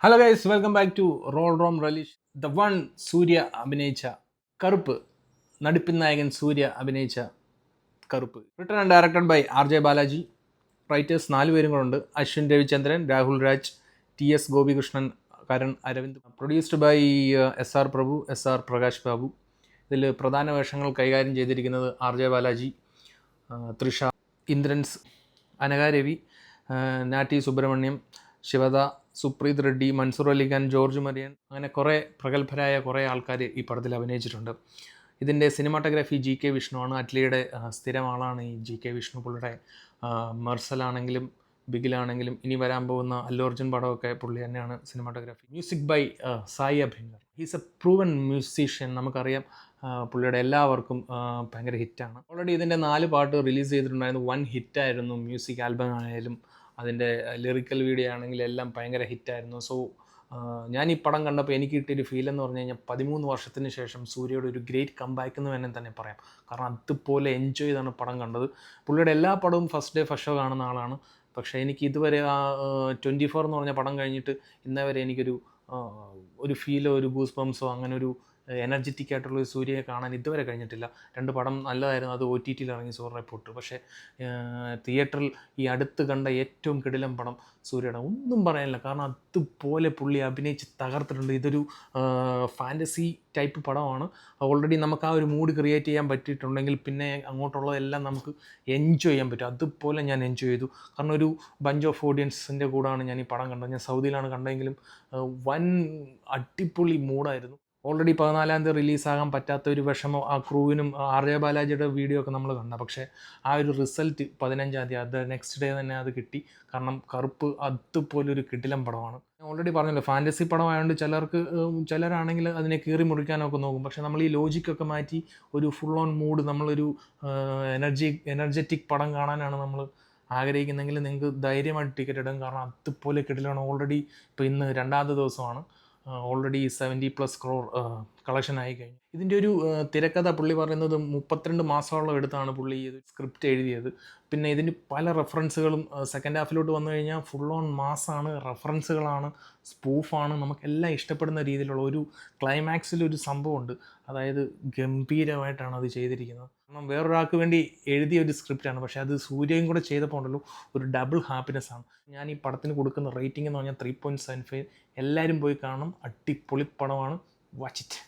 Hello guys, welcome back to റോൾ റോം റലീഷ്. ദ വൺ സൂര്യ അഭിനയിച്ച കറുപ്പ്, നടിപ്പിൻ നായകൻ സൂര്യ അഭിനയിച്ച Karuppu. Written and directed by RJ Balaji. Writers 4 പേരും കൂടെ ഉണ്ട്. Ashwin Ravichandran, Rahul Raj, TS Gopikrishnan, Karan Aravind. Produced by SR Prabhu, SR Prakash Babu. ഇതിൽ പ്രധാന വേഷങ്ങൾ കൈകാര്യം ചെയ്തിരിക്കുന്നത് RJ ബാലാജി, തൃഷ, ഇന്ദ്രൻസ്, അനഘ രവി, നാറ്റി സുബ്രഹ്മണ്യം, ശിവദ, സുപ്രീത് റെഡ്ഡി, മൻസൂർ അലിഖാൻ, ജോർജ് മരിയൻ, അങ്ങനെ കുറേ പ്രഗത്ഭരായ കുറേ ആൾക്കാർ ഈ പടത്തിൽ അഭിനയിച്ചിട്ടുണ്ട്. ഇതിൻ്റെ സിനിമാട്ടോഗ്രാഫി GK വിഷ്ണു ആണ്. അറ്റ്ലിയുടെ സ്ഥിരം ആളാണ് ഈ GK വിഷ്ണു. പുള്ളിയുടെ മെർസലാണെങ്കിലും ബിഗിലാണെങ്കിലും ഇനി വരാൻ പോകുന്ന അല്ലു അർജുൻ പടമൊക്കെ പുള്ളി തന്നെയാണ് cinematography. Music by Sai Abhyankar. He's a proven musician. നമുക്കറിയാം പുള്ളിയുടെ എല്ലാവർക്കും ഭയങ്കര ഹിറ്റാണ്. ഓൾറെഡി ഇതിൻ്റെ 4 പാട്ട് റിലീസ് ചെയ്തിട്ടുണ്ടായിരുന്നു. 1 ഹിറ്റായിരുന്നു. മ്യൂസിക് ആൽബം ആയാലും അതിൻ്റെ ലിറിക്കൽ വീഡിയോ ആണെങ്കിലും എല്ലാം ഭയങ്കര ഹിറ്റായിരുന്നു. സോ ഞാൻ ഈ പടം കണ്ടപ്പോൾ എനിക്ക് കിട്ടിയൊരു ഫീൽ എന്ന് പറഞ്ഞു കഴിഞ്ഞാൽ 13 വർഷത്തിന് ശേഷം സൂര്യയുടെ ഒരു ഗ്രേറ്റ് കംബാക്ക് എന്ന് തന്നെ പറയാം. കാരണം അതുപോലെ എൻജോയ് ചെയ്താണ് പടം കണ്ടത്. പുള്ളിയുടെ എല്ലാ പടവും ഫസ്റ്റ് ഡേ ഫസ്റ്റ് ഷോ കാണുന്ന ആളാണ്. പക്ഷേ എനിക്ക് ഇതുവരെ 24 എന്ന് പറഞ്ഞ പടം കഴിഞ്ഞിട്ട് ഇന്നേ വരെ എനിക്കൊരു ഒരു ഫീലോ ഒരു ഗൂസ് ബംസോ അങ്ങനെ ഒരു എനർജറ്റിക് ആയിട്ടുള്ള ഒരു സൂര്യയെ കാണാൻ ഇതുവരെ കഴിഞ്ഞിട്ടില്ല. 2 പടം നല്ലതായിരുന്നു. അത് OTTയിൽ ഇറങ്ങി, സോറി റിപ്പോർട്ട്. പക്ഷേ തിയേറ്ററിൽ ഈ അടുത്ത് കണ്ട ഏറ്റവും കിടിലം പടം സൂര്യയുടെ, ഒന്നും പറയാനില്ല. കാരണം അതുപോലെ പുള്ളി അഭിനയിച്ച് തകർത്തിട്ടുണ്ട്. ഇതൊരു ഫാൻറ്റസി ടൈപ്പ് പടമാണ്. ഓൾറെഡി നമുക്ക് ആ ഒരു മൂഡ് ക്രിയേറ്റ് ചെയ്യാൻ പറ്റിയിട്ടുണ്ടെങ്കിൽ പിന്നെ അങ്ങോട്ടുള്ളതെല്ലാം നമുക്ക് എൻജോയ് ചെയ്യാൻ പറ്റും. അതുപോലെ ഞാൻ എൻജോയ് ചെയ്തു. കാരണം ഒരു ബഞ്ച് ഓഫ് ഓഡിയൻസിൻ്റെ കൂടെയാണ് ഞാൻ ഈ പടം കണ്ടത്. ഞാൻ സൗദിയിലാണ് കണ്ടതെങ്കിലും വൻ അടിപൊളി മൂഡായിരുന്നു. ഓൾറെഡി 14-ാം തീയതി റിലീസാകാൻ പറ്റാത്ത ഒരു വിഷമം ആ ക്രൂവിനും RJ ബാലാജിയുടെ വീഡിയോ ഒക്കെ നമ്മൾ കണ്ട. പക്ഷേ ആ ഒരു റിസൾട്ട് 15-ാം തീയതി അത് നെക്സ്റ്റ് ഡേ തന്നെ അത് കിട്ടി. കാരണം കറുപ്പ് അതുപോലൊരു കിടിലം പടമാണ്. ഞാൻ ഓൾറെഡി പറഞ്ഞല്ലോ, ഫാൻറ്റസി പടമായതുകൊണ്ട് ചിലരാണെങ്കിൽ അതിനെ കീറി മുറിക്കാനൊക്കെ നോക്കും. പക്ഷേ നമ്മൾ ഈ ലോജിക്കൊക്കെ മാറ്റി ഒരു ഫുൾ ഓൺ മൂഡ്, നമ്മളൊരു എനർജറ്റിക് പടം കാണാനാണ് നമ്മൾ ആഗ്രഹിക്കുന്നെങ്കിൽ നിങ്ങൾക്ക് ധൈര്യമായിട്ട് ടിക്കറ്റ് എടുക്കും. കാരണം അതുപോലെ കിടിലാണ്. ഓൾറെഡി ഇപ്പോൾ ഇന്ന് 2-ാമത്തെ ദിവസമാണ്. ഓൾറെഡി 70+ crore കളക്ഷൻ ആയി കഴിഞ്ഞു. ഇതിൻ്റെ ഒരു തിരക്കഥ പുള്ളി പറയുന്നത് 32 മാസത്തോളം എടുത്താണ് പുള്ളി ഇത് സ്ക്രിപ്റ്റ് എഴുതിയത്. പിന്നെ ഇതിന് പല റെഫറൻസുകളും സെക്കൻഡ് ഹാഫിലോട്ട് വന്നു കഴിഞ്ഞാൽ ഫുൾ ഓൺ മാസാണ്, റെഫറൻസുകളാണ്, സ്പൂഫാണ്. നമുക്കെല്ലാം ഇഷ്ടപ്പെടുന്ന രീതിയിലുള്ള ഒരു ക്ലൈമാക്സിലൊരു സംഭവമുണ്ട്. അതായത് ഗംഭീരമായിട്ടാണ് അത് ചെയ്തിരിക്കുന്നത്. കാരണം വേറൊരാൾക്ക് വേണ്ടി എഴുതിയ ഒരു സ്ക്രിപ്റ്റാണ്. പക്ഷേ അത് സൂര്യയും കൂടെ ചെയ്തപ്പോൾ ഉണ്ടല്ലോ, ഒരു ഡബിൾ ഹാപ്പിനെസ് ആണ്. ഞാൻ ഈ പടത്തിന് കൊടുക്കുന്ന റേറ്റിംഗ് എന്ന് പറഞ്ഞാൽ 3.75. എല്ലാവരും പോയി കാണണം. അടിപൊളി പടമാണ്. Watch it.